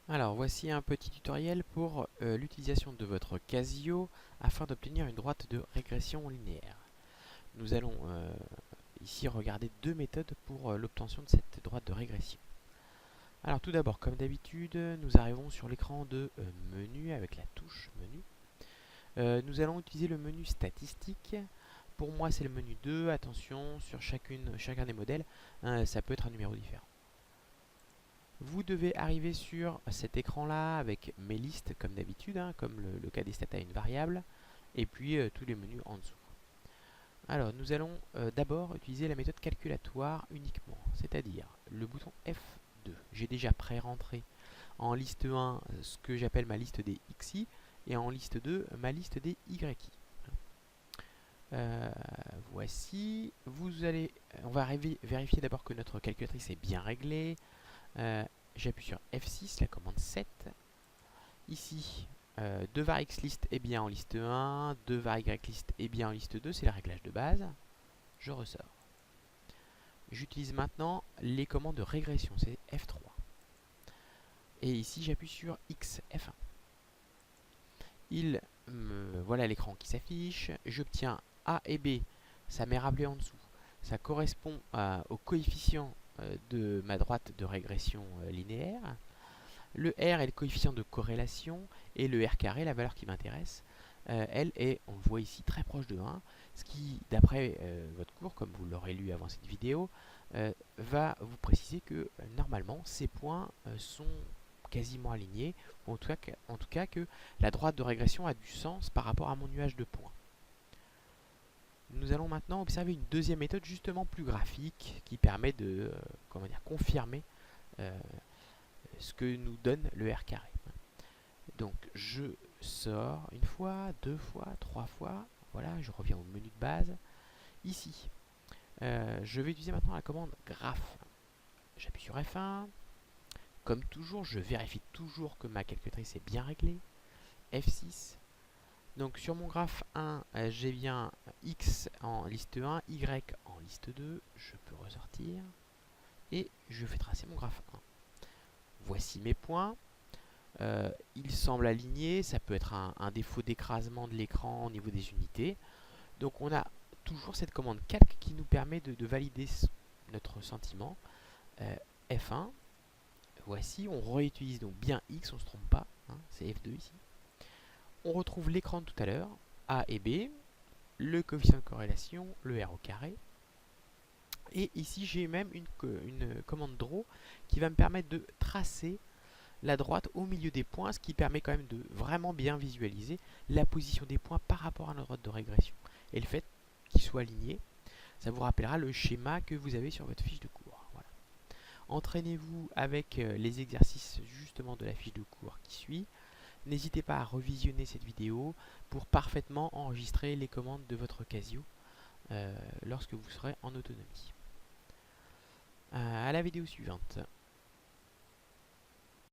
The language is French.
Alors voici un petit tutoriel pour l'utilisation de votre Casio afin d'obtenir une droite de régression linéaire. Nous allons ici regarder deux méthodes pour l'obtention de cette droite de régression. Alors tout d'abord, comme d'habitude, nous arrivons sur l'écran de menu avec la touche menu. Nous allons utiliser le menu statistique. Pour moi c'est le menu 2, attention sur chacun des modèles, ça peut être un numéro différent. Vous devez arriver sur cet écran-là avec mes listes comme d'habitude, comme le cas des stats à une variable, et puis tous les menus en dessous. Alors, nous allons d'abord utiliser la méthode calculatoire uniquement, c'est-à-dire le bouton F2. J'ai déjà pré-rentré en liste 1 ce que j'appelle ma liste des XI, et en liste 2 ma liste des YI. Voici, on va vérifier d'abord que notre calculatrice est bien réglée. J'appuie sur F6, la commande 7. Ici, 2 var xlist est bien en liste 1, 2 var ylist est bien en liste 2, c'est le réglage de base. Je ressors. J'utilise maintenant les commandes de régression, c'est F3. Et ici, j'appuie sur X, F1. Voilà l'écran qui s'affiche. J'obtiens A et B, ça m'est rappelé en dessous. Ça correspond au coefficient de ma droite de régression linéaire. Le R est le coefficient de corrélation et le R carré, la valeur qui m'intéresse, elle est, on le voit ici, très proche de 1, ce qui, d'après votre cours, comme vous l'aurez lu avant cette vidéo, va vous préciser que normalement ces points sont quasiment alignés, ou en tout cas que la droite de régression a du sens par rapport à mon nuage de points. Nous allons maintenant observer une deuxième méthode justement plus graphique qui permet de confirmer ce que nous donne le R carré. Donc je sors une fois, deux fois, trois fois. Voilà, je reviens au menu de base. Ici, je vais utiliser maintenant la commande graph. J'appuie sur F1. Comme toujours, je vérifie toujours que ma calculatrice est bien réglée. F6. Donc sur mon graphe 1, j'ai bien X en liste 1, Y en liste 2. Je peux ressortir. Et je fais tracer mon graphe 1. Voici mes points. Il semble aligné, ça peut être un défaut d'écrasement de l'écran au niveau des unités. Donc on a toujours cette commande calc qui nous permet de valider notre sentiment. F1, voici, on réutilise donc bien X, on ne se trompe pas, c'est F2 ici. On retrouve l'écran de tout à l'heure, A et B, le coefficient de corrélation, le R au carré. Et ici j'ai même une commande draw qui va me permettre de tracer la droite au milieu des points, ce qui permet quand même de vraiment bien visualiser la position des points par rapport à notre droite de régression. Et le fait qu'ils soient alignés, ça vous rappellera le schéma que vous avez sur votre fiche de cours. Voilà. Entraînez-vous avec les exercices justement de la fiche de cours qui suit. N'hésitez pas à revisionner cette vidéo pour parfaitement enregistrer les commandes de votre Casio lorsque vous serez en autonomie. À la vidéo suivante.